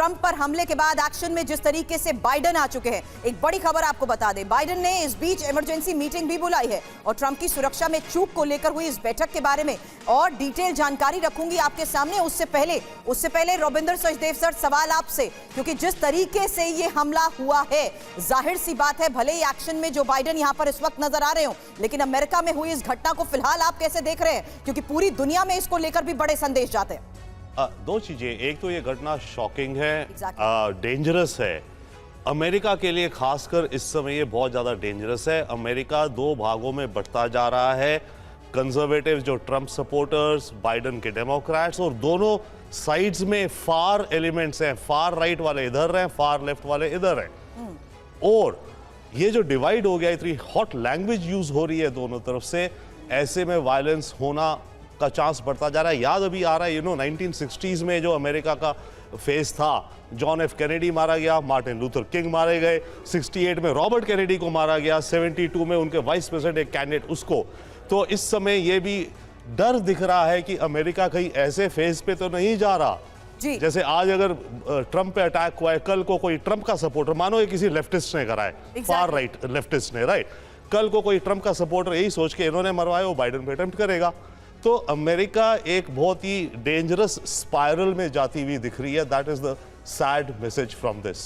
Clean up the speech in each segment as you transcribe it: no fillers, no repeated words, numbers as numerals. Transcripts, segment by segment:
Trump पर हमले के बाद एक्शन में जिस तरीके से बाइडेन आ चुके हैं, एक बड़ी खबर आपको बता दें, बाइडेन ने इस बीच इमरजेंसी मीटिंग भी बुलाई है और ट्रंप की सुरक्षा में चूक को लेकर हुई इस बैठक के बारे में और डिटेल जानकारी रखूंगी आपके सामने। उससे पहले रविंदर सचदेव सर, सवाल आपसे, क्योंकि जिस तरीके से ये हमला हुआ है, जाहिर सी बात है भले ही एक्शन में जो बाइडेन यहां पर इस वक्त नजर आ रहे हो, लेकिन अमेरिका में हुई इस घटना को फिलहाल आप कैसे देख रहे हैं, क्योंकि पूरी दुनिया में इसको लेकर भी बड़े संदेश जाते हैं। दो चीजें, एक तो ये घटना शॉकिंग है, डेंजरस है अमेरिका के लिए, खासकर इस समय ये बहुत ज्यादा डेंजरस है। अमेरिका दो भागों में बढ़ता जा रहा है, कंजर्वेटिव जो ट्रंप सपोर्टर्स, बाइडेन के डेमोक्रेट्स, और दोनों साइड्स में फार एलिमेंट्स हैं, फार राइट वाले इधर हैं, फार लेफ्ट वाले इधर हैं। और ये जो डिवाइड हो गया, इतनी हॉट लैंग्वेज यूज हो रही है दोनों तरफ से, ऐसे में वायलेंस होना का चांस बढ़ता जा रहा है। याद अभी आ रहा है 1960s में जो अमेरिका का फेज था, जॉन एफ कैनेडी मारा गया, मार्टिन लूथर किंग मारे गए, 68 में रॉबर्ट कैनेडी को मारा गया, 72 में उनके वाइस प्रेसिडेंट एक कैंडिडेट उसको। तो इस समय ये भी डर दिख रहा है कि अमेरिका कहीं ऐसे फेज पे तो नहीं जा रहा जी। जैसे आज अगर ट्रंप पे अटैक हुआ है, कल को कोई ट्रंप का सपोर्टर, मानो ये किसी लेफ्टिस्ट ने करा है, फार राइट लेफ्टिस्ट ने, राइट, कल को कोई ट्रंप का सपोर्टर यही सोच के इन्होंने मरवाया, वो बाइडेन पे अटेम्प्ट करेगा। तो अमेरिका एक बहुत ही डेंजरस स्पाइरल में जाती हुई दिख रही है। That is the sad message from this.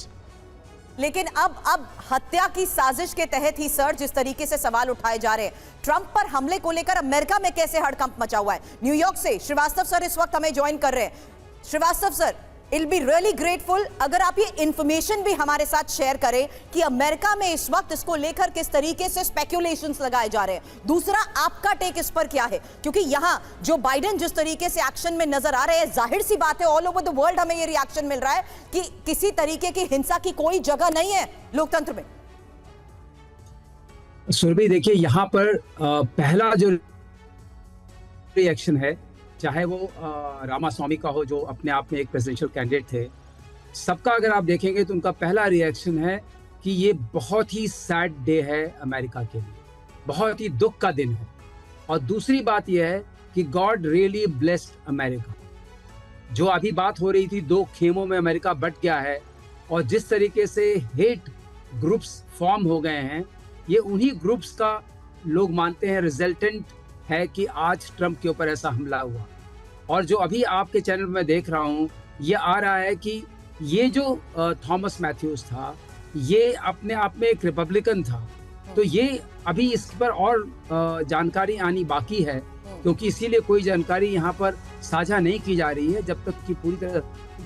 लेकिन अब हत्या की साजिश के तहत ही सर, जिस तरीके से सवाल उठाए जा रहे हैं, ट्रंप पर हमले को लेकर अमेरिका में कैसे हड़कंप मचा हुआ है। न्यूयॉर्क से श्रीवास्तव सर इस वक्त हमें ज्वाइन कर रहे हैं। Srivastava sir, I'll be really grateful अगर आप ये इंफॉर्मेशन भी हमारे साथ शेयर करें कि अमेरिका में इस वक्त इसको लेकर किस तरीके से स्पेक्यूलेशंस लगाए जा रहे हैं। दूसरा, आपका टेक इस पर क्या है, क्योंकि यहां जो बाइडेन जिस तरीके से एक्शन में नजर आ रहे हैं, जाहिर सी बात है ऑल ओवर द वर्ल्ड हमें ये रिएक्शन मिल रहा है कि किसी तरीके की हिंसा की कोई जगह नहीं है लोकतंत्र में। सुरभि, देखिए यहां पर पहला जो रिएक्शन है, चाहे वो रामास्वामी का हो जो अपने आप में एक प्रेसिडेंशियल कैंडिडेट थे, सबका अगर आप देखेंगे तो उनका पहला रिएक्शन है कि ये बहुत ही सैड डे है अमेरिका के लिए, बहुत ही दुख का दिन है। और दूसरी बात यह है कि गॉड रियली ब्लेस्ड अमेरिका। जो अभी बात हो रही थी, दो खेमों में अमेरिका बट गया है और जिस तरीके से हेट ग्रुप्स फॉर्म हो गए हैं, ये उन्हीं ग्रुप्स का लोग मानते हैं रिजल्टेंट है कि आज ट्रंप के ऊपर ऐसा हमला हुआ। और जो अभी आपके चैनल में देख रहा हूँ, ये आ रहा है कि ये जो थॉमस मैथ्यूज था, ये अपने आप में एक रिपब्लिकन था। तो ये अभी इस पर और जानकारी आनी बाकी है, क्योंकि इसीलिए कोई जानकारी यहाँ पर साझा नहीं की जा रही है जब तक कि पूरी तरह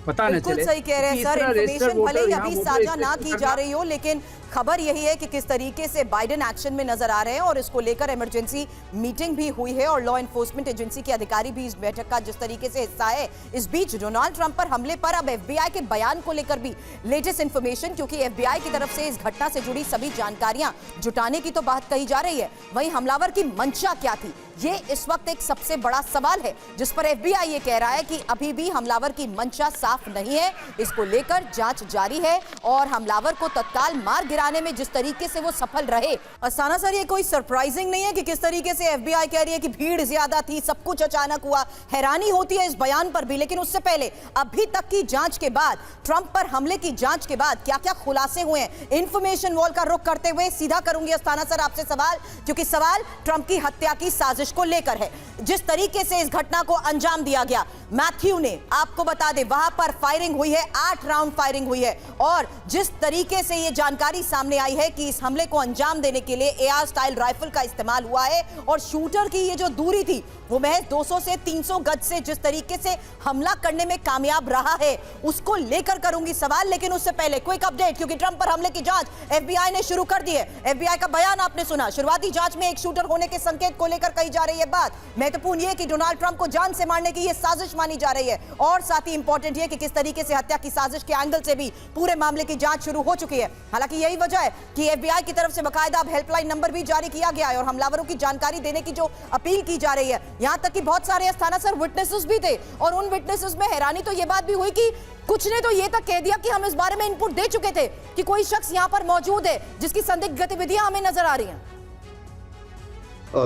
पता न चले। सही कह रहे हैं सर, इंफॉर्मेशन भले ही अभी साझा ना की जा रही हो, लेकिन खबर यही है कि किस तरीके से बाइडेन एक्शन में नजर आ रहे हैं और इसको लेकर इमरजेंसी मीटिंग भी हुई है और लॉ एनफोर्समेंट एजेंसी के अधिकारी भी इस बैठक का जिस तरीके से हिस्सा है। इस बीच डोनाल्ड ट्रंप पर हमले पर अब एफबीआई के बयान को लेकर भी लेटेस्ट इंफॉर्मेशन, क्योंकि एफबीआई की तरफ से इस घटना से जुड़ी सभी जानकारियां जुटाने की तो बात कही जा रही है, वहीं हमलावर की मंशा क्या थी, ये इस वक्त एक सबसे बड़ा सवाल है, जिस पर एफबीआई ये कह रहा है कि अभी भी हमलावर की मंशा साफ नहीं है। इसको लेकर जांच जारी है और हमलावर को तत्काल मार गिराने में जिस तरीके से वो सफल रहे। अस्थाना सर, ये कोई सरप्राइजिंग नहीं है कि किस तरीके से एफबीआई कह रही है कि भीड़ ज्यादा थी, सब कुछ अचानक हुआ। हैरानी होती है इस बयान पर भी, लेकिन उससे पहले अभी तक की जांच के बाद, ट्रंप पर हमले की जांच के बाद क्या क्या खुलासे हुए हैं, इंफॉर्मेशन वॉल का रुख करते हुए सीधा करूंगी अस्थाना सर आपसे सवाल, क्योंकि सवाल ट्रंप की हत्या की साजिश को लेकर है। जिस तरीके से इस घटना को अंजाम दिया गया, मैथ्यू ने, आपको बता दें, वहां पर फायरिंग हुई है, 8 राउंड फायरिंग हुई है और जिस तरीके से यह जानकारी सामने आई है कि इस हमले को अंजाम देने के लिए एआर स्टाइल राइफल का इस्तेमाल हुआ है और शूटर की ये जो दूरी थी वो महज 200 से 300 गज से जिस तरीके से हमला करने में कामयाब रहा है, उसको लेकर करूंगी सवाल। लेकिन उससे पहले क्विक अपडेट, क्योंकि ट्रंप पर हमले की जांच एफबीआई ने शुरू कर दी है। एफबीआई का बयान आपने सुना, शुरुआती जांच में एक शूटर होने के संकेत को लेकर कही जा रही है बात। महत्वपूर्ण यह कि डोनाल्ड ट्रंप को जान से मारने की यह साजिश मानी जा रही है और साथ ही इंपॉर्टेंट यह कि किस तरीके से हत्या की साजिश के एंगल से भी पूरे मामले की जांच शुरू हो चुकी है। हालांकि यही वजह है कि एफबीआई की तरफ से बाकायदा अब हेल्पलाइन नंबर भी जारी किया गया है और हमलावरों की जानकारी देने की जो अपील की जा रही है, यहां तक कि बहुत सारे अस्थाना सर विटनेसेस भी थे और उन विटनेसेस में हैरानी तो यह बात भी हुई कि कुछ ने तो यह तक कह दिया कि हम इस बारे में इनपुट दे चुके थे कि कोई शख्स यहां पर मौजूद है जिसकी संदिग्ध गतिविधियां हमें नजर आ रही हैं।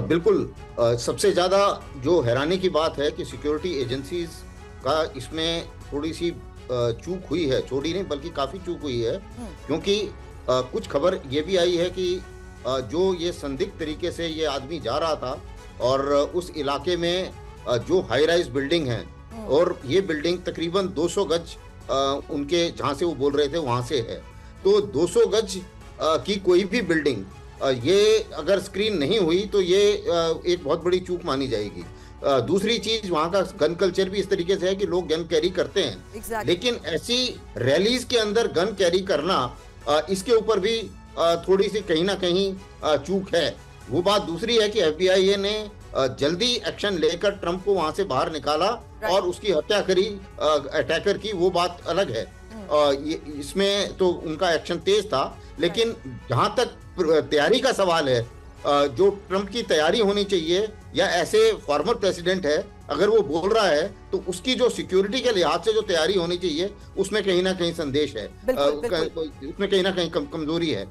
बिल्कुल, सबसे ज्यादा जो हैरानी की बात है कि सिक्योरिटी एजेंसीज का इसमें थोड़ी सी चूक हुई है, छोटी नहीं बल्कि काफी चूक हुई है, क्योंकि कुछ खबर ये भी आई है कि जो ये संदिग्ध तरीके से ये आदमी जा रहा था और उस इलाके में जो हाई राइज बिल्डिंग है और ये बिल्डिंग तकरीबन 200 गज उनके जहां से वो बोल रहे थे वहां से है, तो 200 गज की कोई भी बिल्डिंग ये अगर स्क्रीन नहीं हुई तो ये एक बहुत बड़ी चूक मानी जाएगी। दूसरी चीज, वहां का गन कल्चर भी इस तरीके से है कि लोग गन कैरी करते हैं, लेकिन ऐसी रैलीज के अंदर गन कैरी करना, इसके ऊपर भी थोड़ी सी कहीं ना कहीं चूक है। वो बात दूसरी है कि एफबीआई ने जल्दी एक्शन लेकर ट्रंप को वहां से बाहर निकाला और उसकी हत्या करी अटैकर की, वो बात अलग है। इसमें तो उनका एक्शन तेज था, लेकिन जहां तक तैयारी का सवाल है, जो ट्रंप की तैयारी होनी चाहिए या ऐसे फॉर्मर प्रेसिडेंट है अगर वो बोल रहा है तो उसकी जो सिक्योरिटी के लिहाज से जो तैयारी होनी चाहिए उसमें कहीं ना कहीं संदेश है, उसमें कहीं ना कहीं कमजोरी है।